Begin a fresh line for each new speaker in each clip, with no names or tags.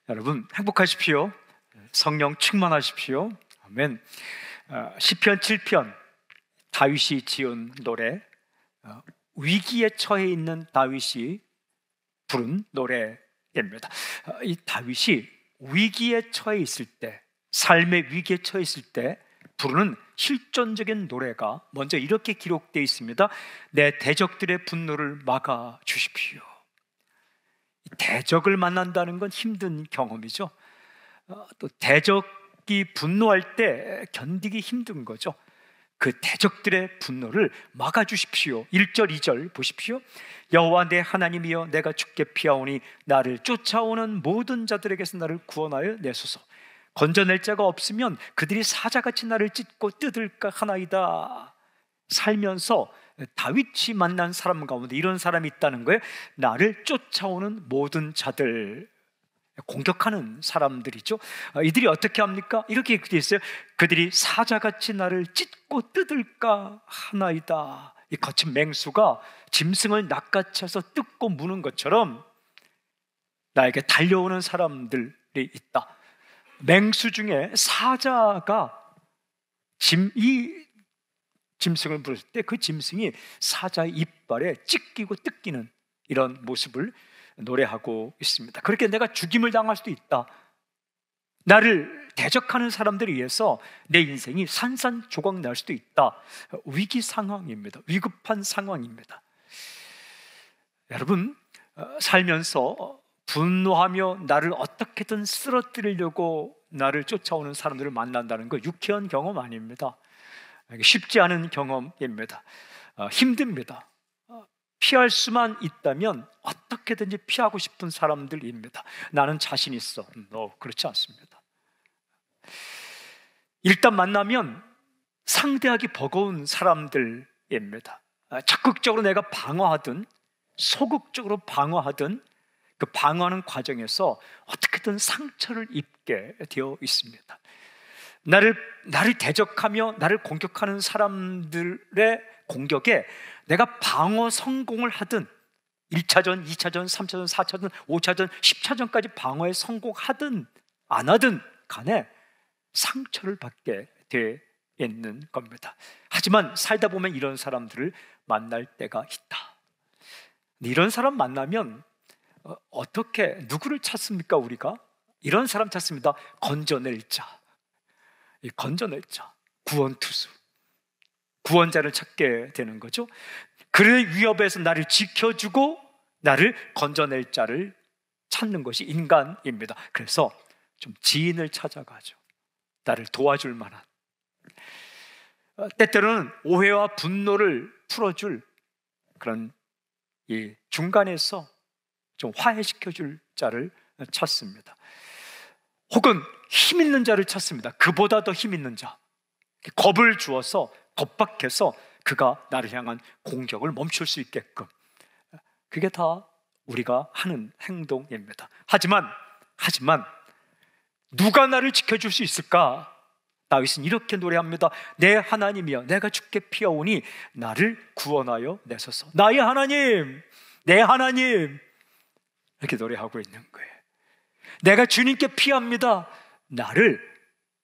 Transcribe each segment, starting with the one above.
여러분 행복하십시오. 성령 충만하십시오. 아멘. 시편 7편 다윗이 지은 노래, 위기에 처해 있는 다윗이 부른 노래입니다. 이 다윗이 위기에 처해 있을 때, 삶의 위기에 처해 있을 때 부르는 실존적인 노래가 먼저 이렇게 기록되어 있습니다. 내 대적들의 분노를 막아 주십시오. 대적을 만난다는 건 힘든 경험이죠. 또 대적이 분노할 때 견디기 힘든 거죠. 그 대적들의 분노를 막아주십시오. 1절 2절 보십시오. 여호와 내 하나님이여, 내가 주께 피하오니 나를 쫓아오는 모든 자들에게서 나를 구원하여 내소서. 건져낼 자가 없으면 그들이 사자같이 나를 찢고 뜯을까 하나이다. 살면서 다윗이 만난 사람 가운데 이런 사람이 있다는 거예요. 나를 쫓아오는 모든 자들, 공격하는 사람들이죠. 이들이 어떻게 합니까? 이렇게 되어 있어요. 그들이 사자같이 나를 찢고 뜯을까 하나이다. 이 거친 맹수가 짐승을 낚아채서 뜯고 무는 것처럼 나에게 달려오는 사람들이 있다. 맹수 중에 사자가 이 짐승을 물었을 때 그 짐승이 사자의 이빨에 찢기고 뜯기는 이런 모습을 노래하고 있습니다. 그렇게 내가 죽임을 당할 수도 있다. 나를 대적하는 사람들에 의해서 내 인생이 산산조각 날 수도 있다. 위기 상황입니다. 위급한 상황입니다. 여러분, 살면서 분노하며 나를 어떻게든 쓰러뜨리려고 나를 쫓아오는 사람들을 만난다는 거 유쾌한 경험 아닙니다. 쉽지 않은 경험입니다. 힘듭니다. 피할 수만 있다면 어떻게든지 피하고 싶은 사람들입니다. 나는 자신 있어. 그렇지 않습니다. 일단 만나면 상대하기 버거운 사람들입니다. 적극적으로 내가 방어하든 소극적으로 방어하든 그 방어하는 과정에서 어떻게든 상처를 입게 되어 있습니다. 나를 대적하며 나를 공격하는 사람들의 공격에 내가 방어 성공을 하든 1차전, 2차전, 3차전, 4차전, 5차전, 10차전까지 방어에 성공하든 안 하든 간에 상처를 받게 돼 있는 겁니다. 하지만 살다 보면 이런 사람들을 만날 때가 있다. 이런 사람 만나면 어떻게 누구를 찾습니까? 우리가 이런 사람 찾습니다. 건져낼 자, 건져낼 자, 구원투수, 구원자를 찾게 되는 거죠. 그의 위협에서 나를 지켜주고 나를 건져낼 자를 찾는 것이 인간입니다. 그래서 좀 지인을 찾아가죠. 나를 도와줄 만한, 때때로는 오해와 분노를 풀어줄 그런 이 중간에서 좀 화해시켜줄 자를 찾습니다. 혹은 힘 있는 자를 찾습니다. 그보다 더 힘 있는 자, 겁을 주어서 겁박해서 그가 나를 향한 공격을 멈출 수 있게끔. 그게 다 우리가 하는 행동입니다. 하지만 누가 나를 지켜줄 수 있을까? 다윗은 이렇게 노래합니다. 내 하나님이여, 내가 주께 피하오니 나를 구원하여 내소서. 나의 하나님, 내 하나님, 이렇게 노래하고 있는 거예요. 내가 주님께 피합니다. 나를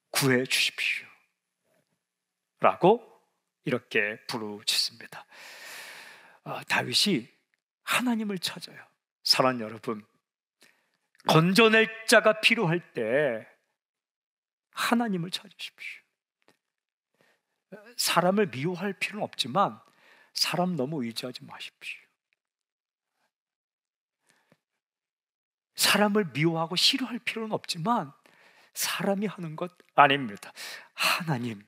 구해 주십시오 라고 이렇게 부르짖습니다. 다윗이 하나님을 찾아요. 사랑하는 여러분, 건져낼 자가 필요할 때 하나님을 찾으십시오. 사람을 미워할 필요는 없지만 사람 너무 의지하지 마십시오. 사람을 미워하고 싫어할 필요는 없지만 사람이 하는 것 아닙니다. 하나님.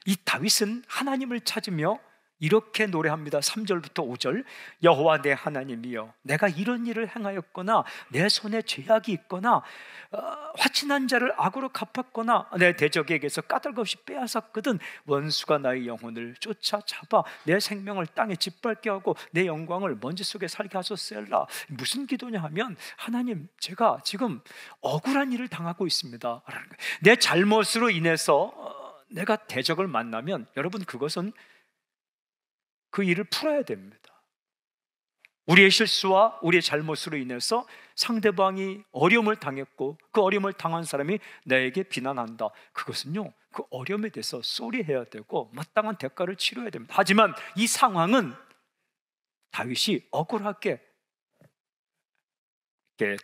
이 다윗은 하나님을 찾으며 이렇게 노래합니다. 3절부터 5절. 여호와 내 하나님이여, 내가 이런 일을 행하였거나 내 손에 죄악이 있거나 화친한 자를 악으로 갚았거나 내 대적에게서 까닭없이 빼앗았거든 원수가 나의 영혼을 쫓아잡아 내 생명을 땅에 짓밟게 하고 내 영광을 먼지 속에 살게 하소서라. 무슨 기도냐 하면, 하나님, 제가 지금 억울한 일을 당하고 있습니다 라는 거예요. 내 잘못으로 인해서 내가 대적을 만나면 여러분, 그것은 그 일을 풀어야 됩니다. 우리의 실수와 우리의 잘못으로 인해서 상대방이 어려움을 당했고 그 어려움을 당한 사람이 나에게 비난한다. 그것은요, 그 어려움에 대해서 쏘리해야 되고 마땅한 대가를 치러야 됩니다. 하지만 이 상황은 다윗이 억울하게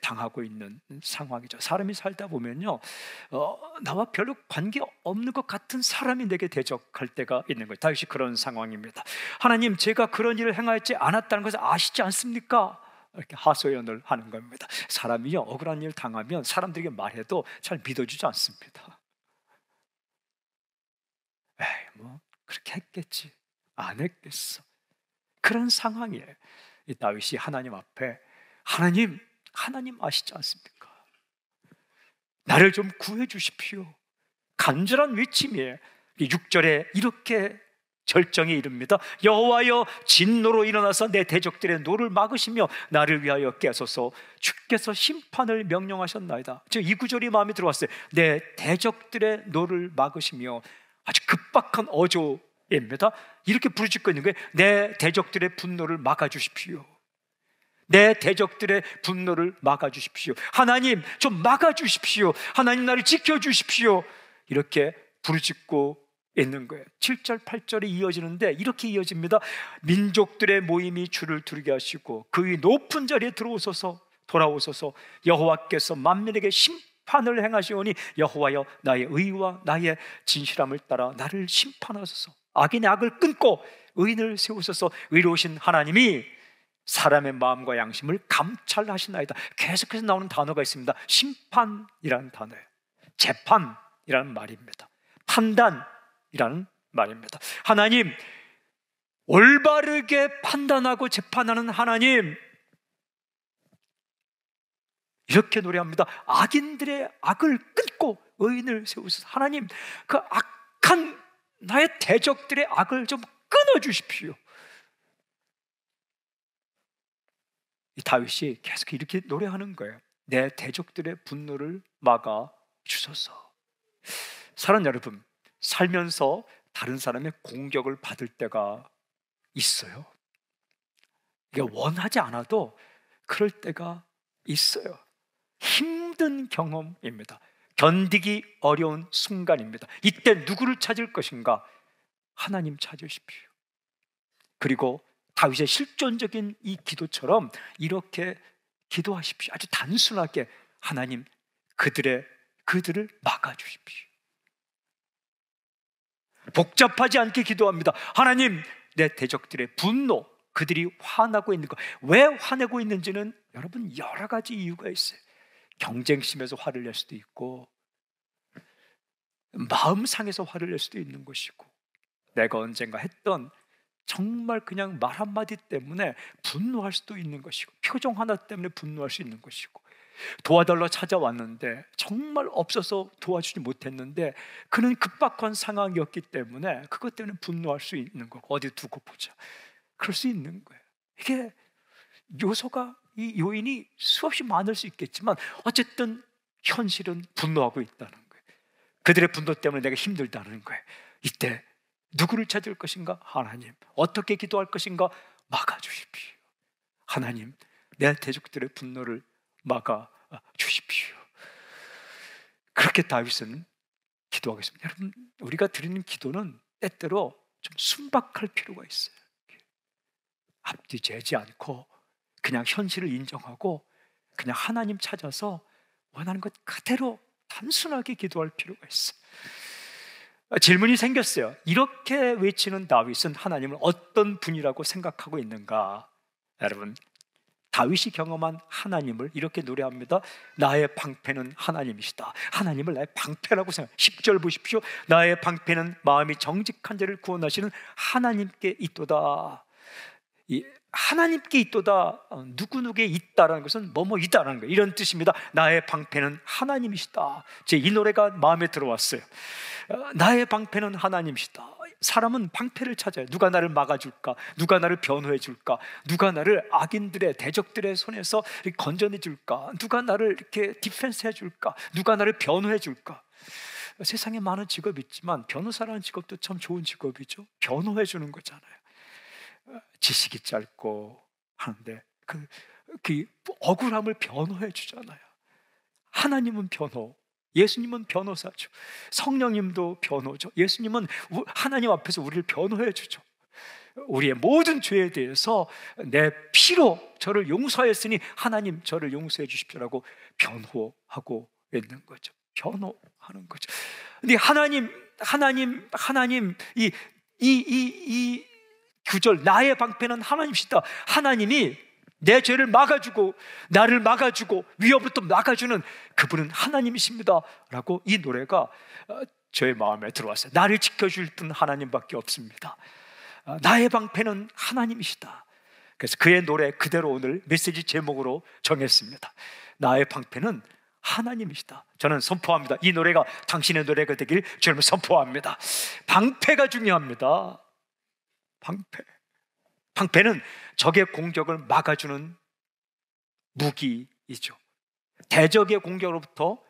당하고 있는 상황이죠. 사람이 살다 보면요, 나와 별로 관계 없는 것 같은 사람이 내게 대적할 때가 있는 거예요. 다윗이 그런 상황입니다. 하나님, 제가 그런 일을 행하지 않았다는 것을 아시지 않습니까? 이렇게 하소연을 하는 겁니다. 사람이요, 억울한 일 당하면 사람들에게 말해도 잘 믿어주지 않습니다. 에이, 뭐 그렇게 했겠지, 안 했겠어. 그런 상황이에요. 이 다윗이 하나님 앞에, 하나님 아시지 않습니까? 나를 좀 구해 주십시오. 간절한 외침이에요. 6절에 이렇게 절정에 이릅니다. 여호와여, 진노로 일어나서 내 대적들의 노를 막으시며 나를 위하여 깨소서. 주께서 심판을 명령하셨나이다. 즉, 이 구절이 마음에 들어왔어요. 내 대적들의 노를 막으시며. 아주 급박한 어조입니다. 이렇게 부르짖고 있는 거예요. 내 대적들의 분노를 막아주십시오. 내 대적들의 분노를 막아주십시오. 하나님, 좀 막아주십시오. 하나님, 나를 지켜주십시오. 이렇게 부르짖고 있는 거예요. 7절, 8절이 이어지는데 이렇게 이어집니다. 민족들의 모임이 주를 두르게 하시고 그의 높은 자리에 돌아오소서. 여호와께서 만민에게 심판을 행하시오니 여호와여, 나의 의와 나의 진실함을 따라 나를 심판하소서. 악인의 악을 끊고 의인을 세우소서. 의로우신 하나님이 사람의 마음과 양심을 감찰하시나이다. 계속해서 나오는 단어가 있습니다. 심판이라는 단어예요. 재판이라는 말입니다. 판단이라는 말입니다. 하나님, 올바르게 판단하고 재판하는 하나님, 이렇게 노래합니다. 악인들의 악을 끊고 의인을 세우소서. 하나님, 그 악한 나의 대적들의 악을 좀 끊어주십시오. 이 다윗이 계속 이렇게 노래하는 거예요. 내 대적들의 분노를 막아 주소서. 사랑하는 여러분, 살면서 다른 사람의 공격을 받을 때가 있어요. 이게 원하지 않아도 그럴 때가 있어요. 힘든 경험입니다. 견디기 어려운 순간입니다. 이때 누구를 찾을 것인가? 하나님 찾으십시오. 그리고 다윗의 실존적인 이 기도처럼 이렇게 기도하십시오. 아주 단순하게, 하나님, 그들을 막아주십시오. 복잡하지 않게 기도합니다. 하나님, 내 대적들의 분노, 그들이 화나고 있는 것, 왜 화내고 있는지는 여러분 여러 가지 이유가 있어요. 경쟁심에서 화를 낼 수도 있고, 마음 상해서 화를 낼 수도 있는 것이고, 내가 언젠가 했던 정말 그냥 말 한마디 때문에 분노할 수도 있는 것이고, 표정 하나 때문에 분노할 수 있는 것이고, 도와달라 찾아왔는데 정말 없어서 도와주지 못했는데 그는 급박한 상황이었기 때문에 그것 때문에 분노할 수 있는 거고, 어디 두고 보자, 그럴 수 있는 거예요. 이게 이 요인이 수없이 많을 수 있겠지만 어쨌든 현실은 분노하고 있다는 거예요. 그들의 분노 때문에 내가 힘들다는 거예요. 이때 누구를 찾을 것인가? 하나님. 어떻게 기도할 것인가? 막아주십시오. 하나님, 내 대적들의 분노를 막아주십시오. 그렇게 다윗은 기도하겠습니다. 여러분, 우리가 드리는 기도는 때때로 좀 순박할 필요가 있어요. 앞뒤 재지 않고 그냥 현실을 인정하고 그냥 하나님 찾아서 원하는 것 그대로 단순하게 기도할 필요가 있어요. 질문이 생겼어요. 이렇게 외치는 다윗은 하나님을 어떤 분이라고 생각하고 있는가? 여러분, 다윗이 경험한 하나님을 이렇게 노래합니다. 나의 방패는 하나님이시다. 하나님을 나의 방패라고 생각해요. 10절 보십시오. 나의 방패는 마음이 정직한 자를 구원하시는 하나님께 있도다. 이 하나님께 있도다, 누구누구에 있다라는 것은 뭐뭐이다라는 거예요. 이런 뜻입니다. 나의 방패는 하나님이시다. 제 이 노래가 마음에 들어왔어요. 나의 방패는 하나님이시다. 사람은 방패를 찾아요. 누가 나를 막아줄까? 누가 나를 변호해 줄까? 누가 나를 악인들의 대적들의 손에서 건져내 줄까? 누가 나를 이렇게 디펜스 해 줄까? 누가 나를 변호해 줄까? 세상에 많은 직업이 있지만 변호사라는 직업도 참 좋은 직업이죠. 변호해 주는 거잖아요. 지식이 짧고 하는데 그 억울함을 변호해 주잖아요. 하나님은 변호, 예수님은 변호사죠. 성령님도 변호죠. 예수님은 하나님 앞에서 우리를 변호해 주죠. 우리의 모든 죄에 대해서 내 피로 저를 용서했으니 하나님 저를 용서해 주십시오라고 변호하고 있는 거죠. 변호하는 거죠. 근데 하나님 이 구절, 나의 방패는 하나님이시다. 하나님이 내 죄를 막아주고 나를 막아주고 위협부터 막아주는 그분은 하나님이십니다 라고 이 노래가 저의 마음에 들어왔어요. 나를 지켜줄 분 하나님밖에 없습니다. 나의 방패는 하나님이시다. 그래서 그의 노래 그대로 오늘 메시지 제목으로 정했습니다. 나의 방패는 하나님이시다. 저는 선포합니다. 이 노래가 당신의 노래가 되길 저는 선포합니다. 방패가 중요합니다. 방패는 적의 공격을 막아주는 무기이죠. 대적의 공격으로부터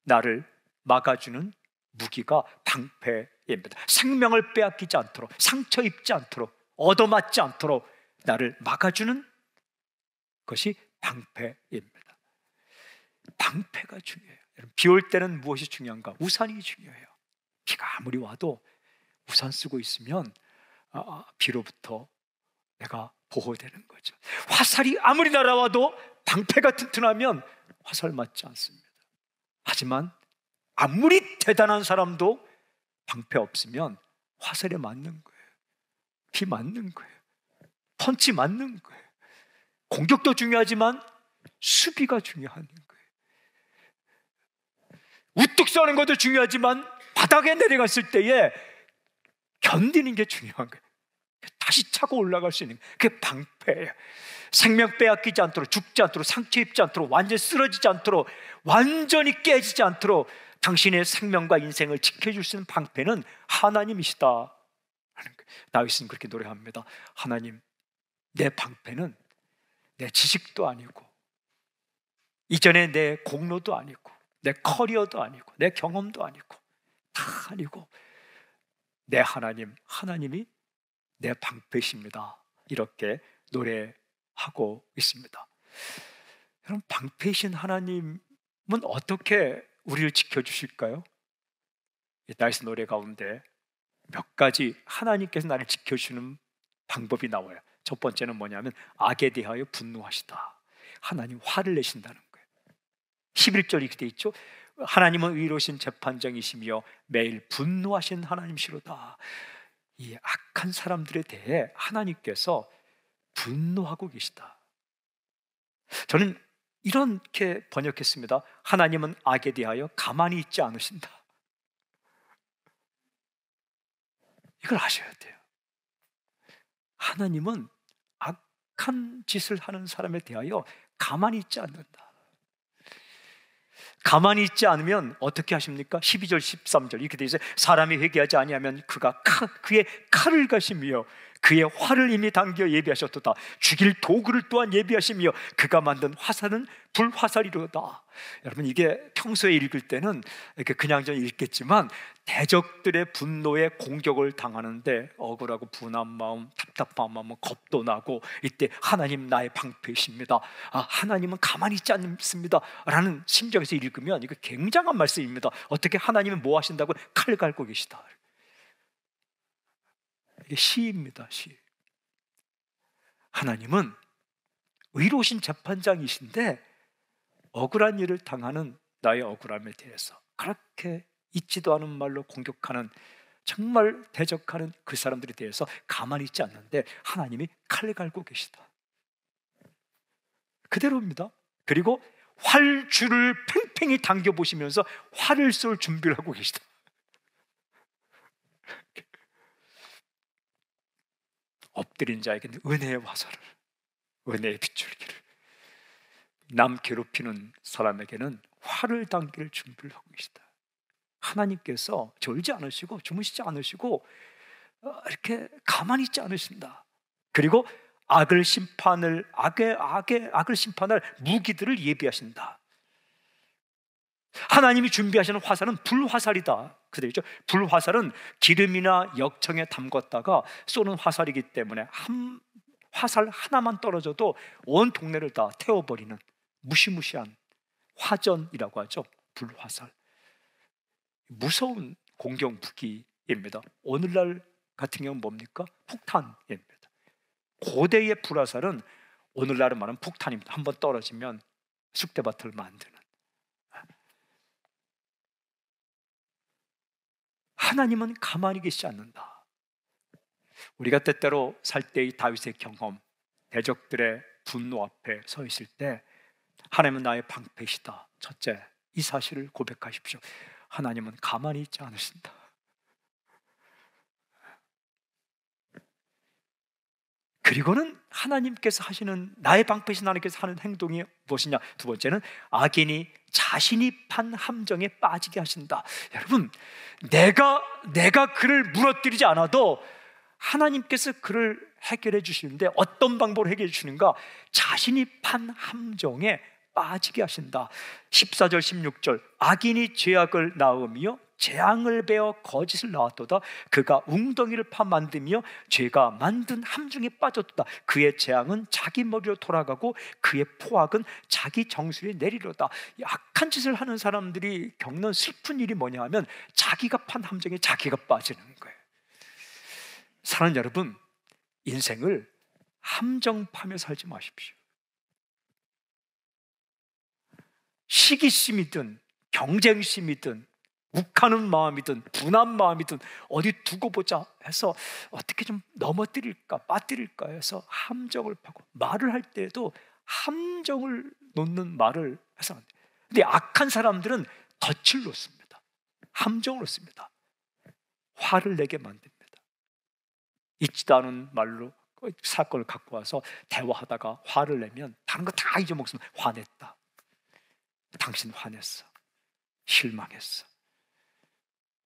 나를 막아주는 무기가 방패입니다. 생명을 빼앗기지 않도록, 상처 입지 않도록, 얻어맞지 않도록 나를 막아주는 것이 방패입니다. 방패가 중요해요. 비 올 때는 무엇이 중요한가? 우산이 중요해요. 비가 아무리 와도 우산 쓰고 있으면 비로부터 내가 보호되는 거죠. 화살이 아무리 날아와도 방패가 튼튼하면 화살 맞지 않습니다. 하지만 아무리 대단한 사람도 방패 없으면 화살에 맞는 거예요. 비 맞는 거예요. 펀치 맞는 거예요. 공격도 중요하지만 수비가 중요한 거예요. 우뚝 서는 것도 중요하지만 바닥에 내려갔을 때에 견디는 게 중요한 거예요. 다시 차고 올라갈 수 있는 그게 방패예요. 생명 빼앗기지 않도록, 죽지 않도록, 상처 입지 않도록, 완전히 쓰러지지 않도록, 완전히 깨지지 않도록 당신의 생명과 인생을 지켜줄 수 있는 방패는 하나님이시다. 다윗은 그렇게 노래합니다. 하나님, 내 방패는 내 지식도 아니고 이전에 내 공로도 아니고 내 커리어도 아니고 내 경험도 아니고 다 아니고 내 하나님이 내 방패십니다. 이렇게 노래하고 있습니다. 여러분, 방패이신 하나님은 어떻게 우리를 지켜주실까요? 다윗 노래 가운데 몇 가지 하나님께서 나를 지켜주는 방법이 나와요. 첫 번째는 뭐냐면 악에 대하여 분노하시다. 하나님 화를 내신다는 거예요. 11절 이렇게 돼 있죠. 하나님은 의로우신 재판장이시며 매일 분노하신 하나님이시로다. 이 악한 사람들에 대해 하나님께서 분노하고 계시다. 저는 이렇게 번역했습니다. 하나님은 악에 대하여 가만히 있지 않으신다. 이걸 아셔야 돼요. 하나님은 악한 짓을 하는 사람에 대하여 가만히 있지 않는다. 가만히 있지 않으면 어떻게 하십니까? 12절 13절 이렇게 되어 있어요. 사람이 회개하지 아니하면 그가 그의 칼을 가시며 그의 활을 이미 당겨 예비하셨도다. 죽일 도구를 또한 예비하시며 그가 만든 화살은 불화살이로다. 여러분, 이게 평소에 읽을 때는 이렇게 그냥 읽겠지만 대적들의 분노에 공격을 당하는데 억울하고 분한 마음, 답답한 마음, 겁도 나고 이때 하나님 나의 방패이십니다. 하나님은 가만히 있지 않습니다 라는 심정에서 읽으면 이거 굉장한 말씀입니다. 어떻게 하나님은 뭐 하신다고? 칼 갈고 계시다. 이게 시입니다. 시. 하나님은 의로우신 재판장이신데 억울한 일을 당하는 나의 억울함에 대해서 그렇게 있지도 않은 말로 공격하는, 정말 대적하는 그 사람들에 대해서 가만히 있지 않는데 하나님이 칼 갈고 계시다. 그대로입니다. 그리고 활줄을 팽팽히 당겨보시면서 활을 쏠 준비를 하고 계시다. 엎드린 자에게는 은혜의 화살을, 은혜의 빗줄기를, 남 괴롭히는 사람에게는 활을 당길 준비를 하고 계시다. 하나님께서 졸지 않으시고 주무시지 않으시고 이렇게 가만히 있지 않으신다. 그리고 악을 심판할 무기들을 예비하신다. 하나님이 준비하시는 화살은 불화살이다. 그렇죠? 불화살은 기름이나 역청에 담궜다가 쏘는 화살이기 때문에 한 화살 하나만 떨어져도 온 동네를 다 태워버리는 무시무시한 화전이라고 하죠. 불화살. 무서운 공격 무기입니다. 오늘날 같은 경우는 뭡니까? 폭탄입니다. 고대의 불화살은 오늘날은 말하는 폭탄입니다. 한번 떨어지면 쑥대밭을 만드는. 하나님은 가만히 계시지 않는다. 우리가 때때로 살 때의 다윗의 경험, 대적들의 분노 앞에 서 있을 때 하나님은 나의 방패시다. 첫째, 이 사실을 고백하십시오. 하나님은 가만히 있지 않으신다. 그리고는 하나님께서 하시는, 나의 방패신 하나님께서 하는 행동이 무엇이냐? 두 번째는 악인이 자신이 판 함정에 빠지게 하신다. 여러분, 내가 그를 무너뜨리지 않아도 하나님께서 그를 해결해 주시는데 어떤 방법으로 해결해 주시는가? 자신이 판 함정에 빠지게 하신다. 14절 16절 악인이 죄악을 낳으며 재앙을 베어 거짓을 낳았도다. 그가 웅덩이를 파 만들며 죄가 만든 함정에 빠졌도다. 그의 재앙은 자기 머리로 돌아가고 그의 포악은 자기 정수리에 내리로다. 악한 짓을 하는 사람들이 겪는 슬픈 일이 뭐냐 하면 자기가 판 함정에 자기가 빠지는 거예요. 사랑하는 여러분, 인생을 함정 파며 살지 마십시오. 시기심이든 경쟁심이든 욱하는 마음이든 분한 마음이든 어디 두고 보자 해서 어떻게 좀 넘어뜨릴까 빠뜨릴까 해서 함정을 파고, 말을 할 때에도 함정을 놓는 말을 해서 안 돼요. 근데 악한 사람들은 덫을 놓습니다. 함정을 놓습니다. 화를 내게 만듭니다. 있지도 않은 말로 사건을 갖고 와서 대화하다가 화를 내면 다른 거 다 잊어먹으면 화냈다, 당신 화냈어, 실망했어.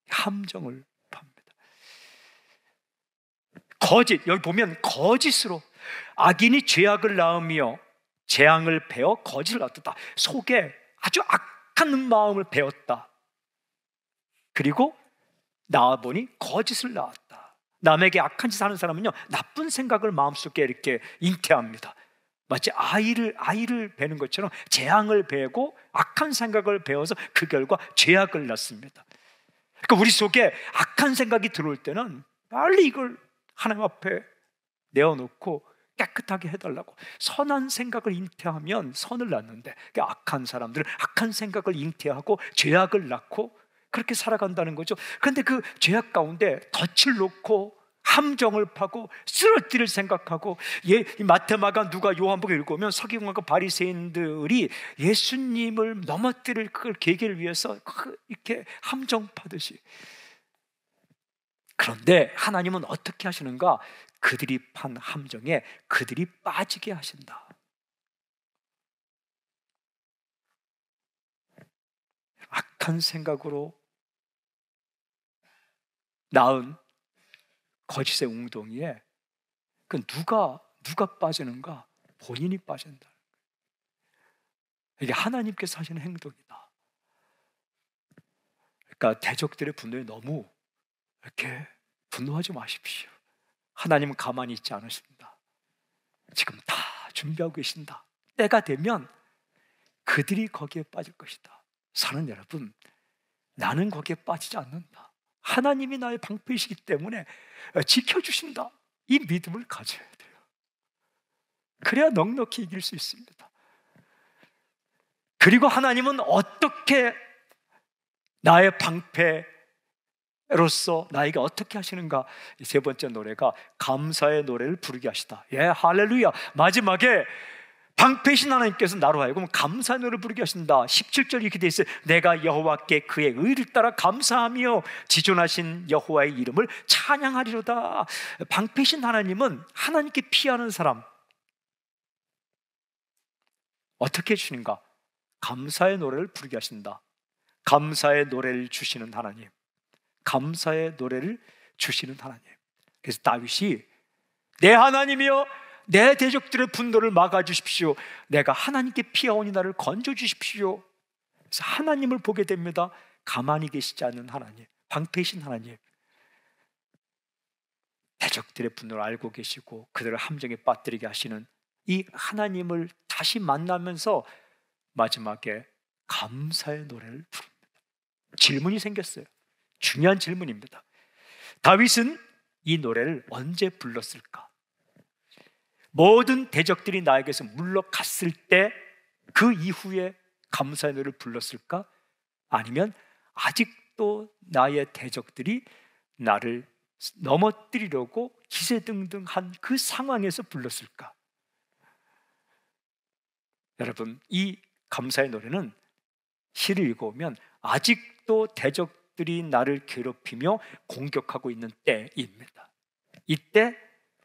함정을 팝니다. 거짓, 여기 보면 거짓으로 악인이 죄악을 낳으며 재앙을 베어 거짓을 낳았다. 속에 아주 악한 마음을 베었다. 그리고 낳아보니 거짓을 낳았다. 남에게 악한 짓을 하는 사람은요, 나쁜 생각을 마음속에 이렇게 잉태합니다. 마치 아이를 베는 것처럼 재앙을 베고 악한 생각을 베어서 그 결과 죄악을 낳습니다. 그러니까 우리 속에 악한 생각이 들어올 때는 빨리 이걸 하나님 앞에 내어놓고 깨끗하게 해달라고. 선한 생각을 잉태하면 선을 낳는데, 그러니까 악한 사람들은 악한 생각을 잉태하고 죄악을 낳고 그렇게 살아간다는 거죠. 그런데 그 죄악 가운데 덫을 놓고 함정을 파고 쓰러뜨릴 생각하고, 마태마가 누가 요한복음 읽으면 서기관과 바리새인들이 예수님을 넘어뜨릴 그걸 계기를 위해서 이렇게 함정 파듯이. 그런데 하나님은 어떻게 하시는가? 그들이 판 함정에 그들이 빠지게 하신다. 악한 생각으로 낳은 거짓의 웅덩이에 그 누가 빠지는가? 본인이 빠진다. 이게 하나님께서 하시는 행동이다. 그러니까 대적들의 분노에 너무 이렇게 분노하지 마십시오. 하나님은 가만히 있지 않으십니다. 지금 다 준비하고 계신다. 때가 되면 그들이 거기에 빠질 것이다. 사랑하는 여러분, 나는 거기에 빠지지 않는다. 하나님이 나의 방패이시기 때문에 지켜주신다. 이 믿음을 가져야 돼요. 그래야 넉넉히 이길 수 있습니다. 그리고 하나님은 어떻게 나의 방패로서 나에게 어떻게 하시는가? 세 번째 노래가 감사의 노래를 부르게 하시다. 예, 할렐루야. 마지막에 방패신 하나님께서 나로 하여금 감사의 노래를 부르게 하신다. 17절 이렇게 돼 있어요. 내가 여호와께 그의 의를 따라 감사하며 지존하신 여호와의 이름을 찬양하리로다. 방패신 하나님은 하나님께 피하는 사람 어떻게 해주시는가? 감사의 노래를 부르게 하신다. 감사의 노래를 주시는 하나님, 감사의 노래를 주시는 하나님. 그래서 다윗이 내 하나님이여 내 대적들의 분노를 막아주십시오. 내가 하나님께 피하오니 나를 건져주십시오. 그래서 하나님을 보게 됩니다. 가만히 계시지 않는 하나님, 방패이신 하나님. 대적들의 분노를 알고 계시고 그들을 함정에 빠뜨리게 하시는 이 하나님을 다시 만나면서 마지막에 감사의 노래를 부릅니다. 질문이 생겼어요. 중요한 질문입니다. 다윗은 이 노래를 언제 불렀을까? 모든 대적들이 나에게서 물러갔을 때 그 이후에 감사의 노래를 불렀을까? 아니면 아직도 나의 대적들이 나를 넘어뜨리려고 기세등등한 그 상황에서 불렀을까? 여러분, 이 감사의 노래는 시를 읽어보면 아직도 대적들이 나를 괴롭히며 공격하고 있는 때입니다. 이때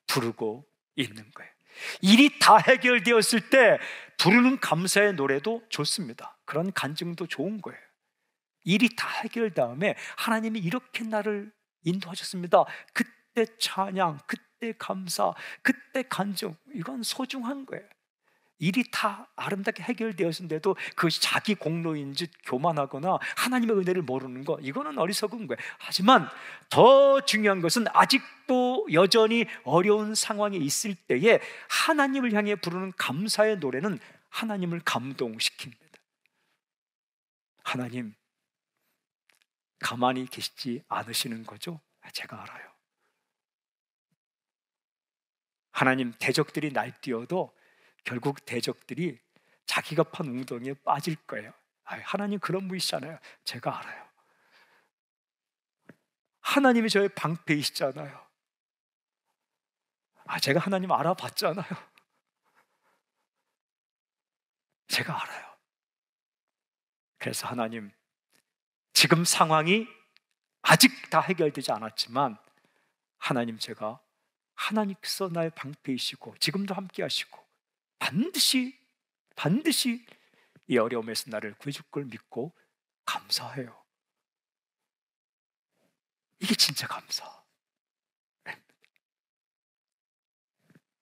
부르고 있는 거예요. 일이 다 해결되었을 때 부르는 감사의 노래도 좋습니다. 그런 간증도 좋은 거예요. 일이 다 해결 다음에 하나님이 이렇게 나를 인도하셨습니다. 그때 찬양, 그때 감사, 그때 간증, 이건 소중한 거예요. 일이 다 아름답게 해결되었는데도 그것이 자기 공로인 듯 교만하거나 하나님의 은혜를 모르는 거, 이거는 어리석은 거예요. 하지만 더 중요한 것은 아직도 여전히 어려운 상황에 있을 때에 하나님을 향해 부르는 감사의 노래는 하나님을 감동시킵니다. 하나님 가만히 계시지 않으시는 거죠? 제가 알아요. 하나님 대적들이 날뛰어도 결국 대적들이 자기가 판 웅덩이에 빠질 거예요. 하나님 그런 분이시잖아요. 제가 알아요. 하나님이 저의 방패이시잖아요. 제가 하나님 알아봤잖아요. 제가 알아요. 그래서 하나님, 지금 상황이 아직 다 해결되지 않았지만 하나님, 제가 하나님께서 나의 방패이시고 지금도 함께 하시고 반드시 이 어려움에서 나를 구해줄 걸 믿고 감사해요. 이게 진짜 감사.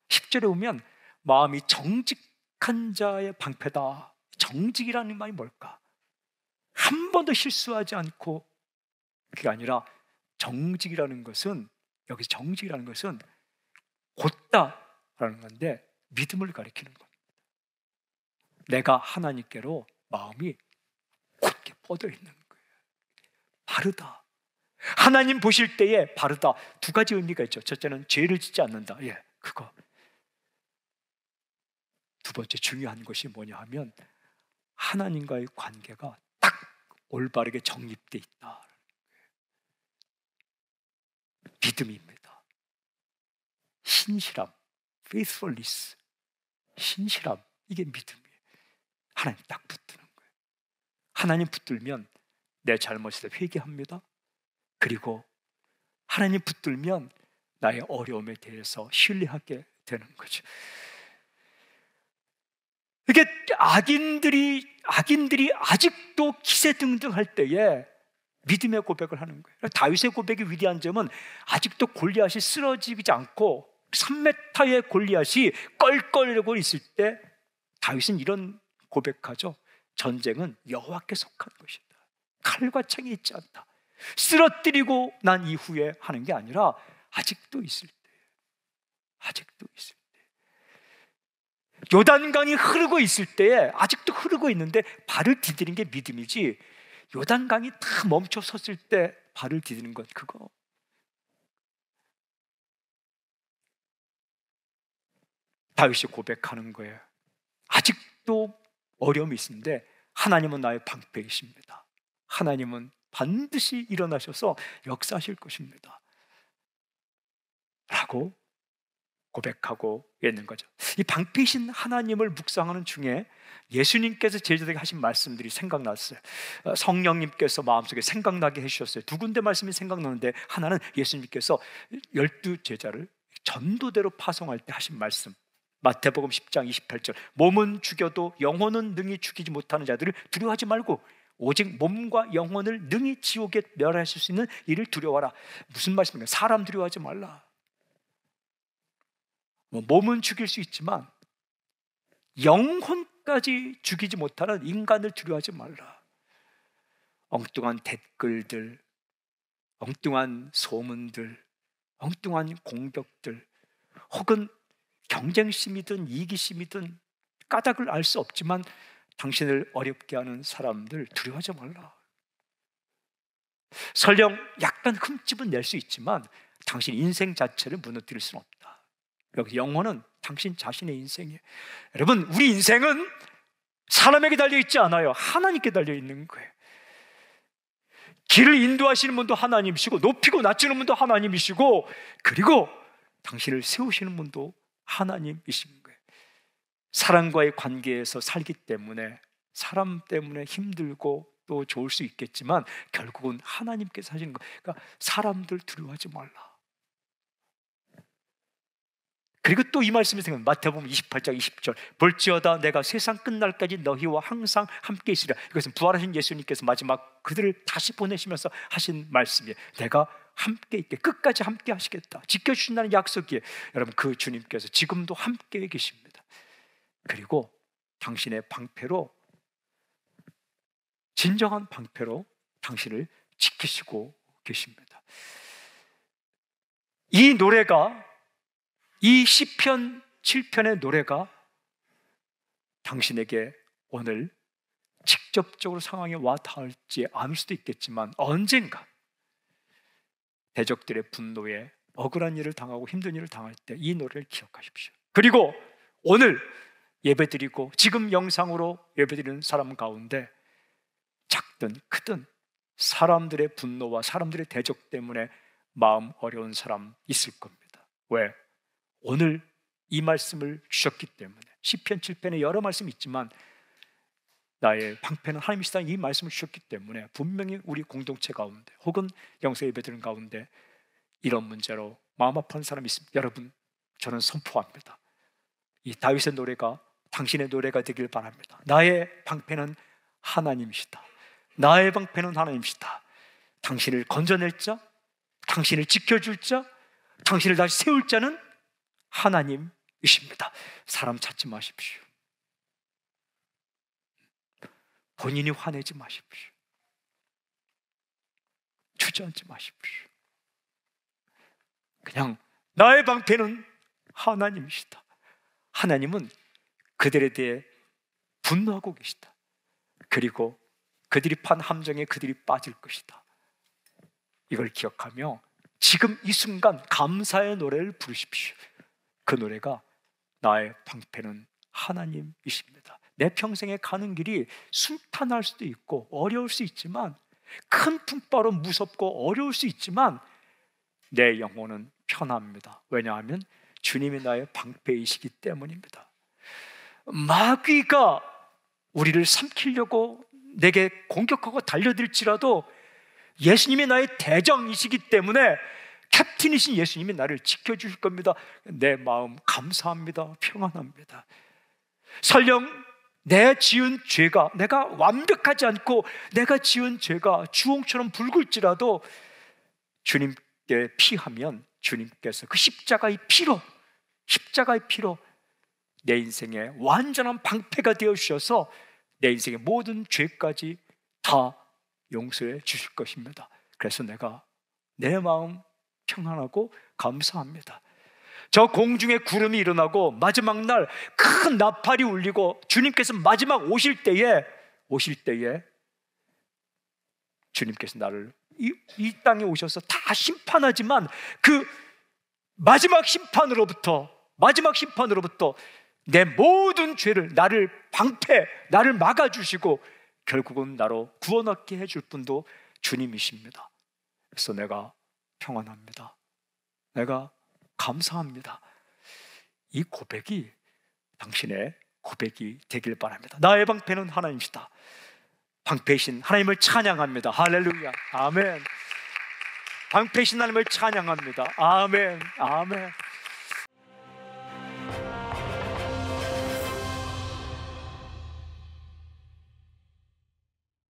10절에 오면 마음이 정직한 자의 방패다. 정직이라는 말이 뭘까? 한 번도 실수하지 않고, 그게 아니라 정직이라는 것은, 여기서 정직이라는 것은 곧다라는 건데 믿음을 가리키는 겁니다. 내가 하나님께로 마음이 곧게 뻗어 있는 거예요. 바르다. 하나님 보실 때에 바르다. 두 가지 의미가 있죠. 첫째는 죄를 짓지 않는다. 그거. 두 번째 중요한 것이 뭐냐 하면 하나님과의 관계가 딱 올바르게 정립되어 있다. 믿음입니다. 신실함, faithfulness, 신실함, 이게 믿음이에요. 하나님 딱 붙드는 거예요. 하나님 붙들면 내 잘못에 회개합니다. 그리고 하나님 붙들면 나의 어려움에 대해서 신뢰하게 되는 거죠. 이게 악인들이 아직도 기세등등할 때에 믿음의 고백을 하는 거예요. 다윗의 고백이 위대한 점은 아직도 골리앗이 쓰러지지 않고 3m의 골리앗이 껄껄거리고 있을 때 다윗은 이런 고백하죠. 전쟁은 여호와께 속한 것이다. 칼과 창이 있지 않다. 쓰러뜨리고 난 이후에 하는 게 아니라 아직도 있을 때, 아직도 있을 때, 요단강이 흐르고 있을 때에 아직도 흐르고 있는데 발을 디디는 게 믿음이지, 요단강이 다 멈춰 섰을 때 발을 디디는 건 그거. 다윗이 고백하는 거예요. 아직도 어려움이 있는데 하나님은 나의 방패이십니다. 하나님은 반드시 일어나셔서 역사하실 것입니다. 라고 고백하고 있는 거죠. 이 방패이신 하나님을 묵상하는 중에 예수님께서 제자들에게 하신 말씀들이 생각났어요. 성령님께서 마음속에 생각나게 해주셨어요. 두 군데 말씀이 생각나는데, 하나는 예수님께서 12 제자를 전도대로 파송할 때 하신 말씀, 마태복음 10장 28절, 몸은 죽여도 영혼은 능히 죽이지 못하는 자들을 두려워하지 말고 오직 몸과 영혼을 능히 지옥에 멸하실 수 있는 이를 두려워하라. 무슨 말씀입니까? 사람 두려워하지 말라. 몸은 죽일 수 있지만 영혼까지 죽이지 못하는 인간을 두려워하지 말라. 엉뚱한 댓글들, 엉뚱한 소문들, 엉뚱한 공격들 혹은 경쟁심이든 이기심이든 까닭을 알 수 없지만 당신을 어렵게 하는 사람들 두려워하지 말라. 설령 약간 흠집은 낼 수 있지만 당신 인생 자체를 무너뜨릴 수는 없다. 여기 영혼은 당신 자신의 인생이에요. 여러분, 우리 인생은 사람에게 달려있지 않아요. 하나님께 달려있는 거예요. 길을 인도하시는 분도 하나님이시고 높이고 낮추는 분도 하나님이시고 그리고 당신을 세우시는 분도 하나님이신 거예요. 사람과의 관계에서 살기 때문에 사람 때문에 힘들고 또 좋을 수 있겠지만 결국은 하나님께서 하시는 거예요. 그러니까 사람들 두려워하지 말라. 그리고 또 이 말씀이 생각나요. 마태복음 28장 20절 볼지어다 내가 세상 끝날까지 너희와 항상 함께 있으리라. 이것은 부활하신 예수님께서 마지막 그들을 다시 보내시면서 하신 말씀이에요. 내가 함께 있게 끝까지 함께 하시겠다, 지켜주신다는 약속이에요. 여러분, 그 주님께서 지금도 함께 계십니다. 그리고 당신의 방패로, 진정한 방패로 당신을 지키시고 계십니다. 이 노래가, 이 시편 7편의 노래가 당신에게 오늘 직접적으로 상황에 와 닿을지 않을 수도 있겠지만 언젠가 대적들의 분노에 억울한 일을 당하고 힘든 일을 당할 때 이 노래를 기억하십시오. 그리고 오늘 예배드리고 지금 영상으로 예배드리는 사람 가운데 작든 크든 사람들의 분노와 사람들의 대적 때문에 마음 어려운 사람 있을 겁니다. 왜? 오늘 이 말씀을 주셨기 때문에. 시편 7편에 여러 말씀이 있지만 나의 방패는 하나님이시다는 이 말씀을 주셨기 때문에 분명히 우리 공동체 가운데 혹은 영성 예배드리는 가운데 이런 문제로 마음 아픈 사람이 있습니다. 여러분, 저는 선포합니다. 이 다윗의 노래가 당신의 노래가 되길 바랍니다. 나의 방패는 하나님이시다. 나의 방패는 하나님이시다. 당신을 건져낼 자, 당신을 지켜줄 자, 당신을 다시 세울 자는 하나님이십니다. 사람 찾지 마십시오. 본인이 화내지 마십시오. 주저앉지 마십시오. 그냥 나의 방패는 하나님이시다. 하나님은 그들에 대해 분노하고 계시다. 그리고 그들이 판 함정에 그들이 빠질 것이다. 이걸 기억하며 지금 이 순간 감사의 노래를 부르십시오. 그 노래가 나의 방패는 하나님이십니다. 내 평생에 가는 길이 순탄할 수도 있고 어려울 수 있지만, 큰 풍파로 무섭고 어려울 수 있지만 내 영혼은 편합니다. 왜냐하면 주님이 나의 방패이시기 때문입니다. 마귀가 우리를 삼키려고 내게 공격하고 달려들지라도 예수님이 나의 대장이시기 때문에, 캡틴이신 예수님이 나를 지켜주실 겁니다. 내 마음 감사합니다. 평안합니다. 설령 내 지은 죄가, 내가 완벽하지 않고 내가 지은 죄가 주홍처럼 붉을지라도 주님께 피하면 주님께서 그 십자가의 피로 내 인생에 완전한 방패가 되어 주셔서 내 인생의 모든 죄까지 다 용서해 주실 것입니다. 그래서 내가 내 마음 평안하고 감사합니다. 저 공중에 구름이 일어나고 마지막 날 큰 나팔이 울리고 주님께서 마지막 오실 때에 주님께서 나를 이 땅에 오셔서 다 심판하지만 그 마지막 심판으로부터 내 모든 죄를, 나를 방패, 나를 막아주시고 결국은 나로 구원 얻게 해줄 분도 주님이십니다. 그래서 내가 평안합니다. 내가 감사합니다. 이 고백이 당신의 고백이 되길 바랍니다. 나의 방패는 하나님이시다. 방패이신 하나님을 찬양합니다. 할렐루야. 아멘. 방패이신 하나님을 찬양합니다. 아멘. 아멘.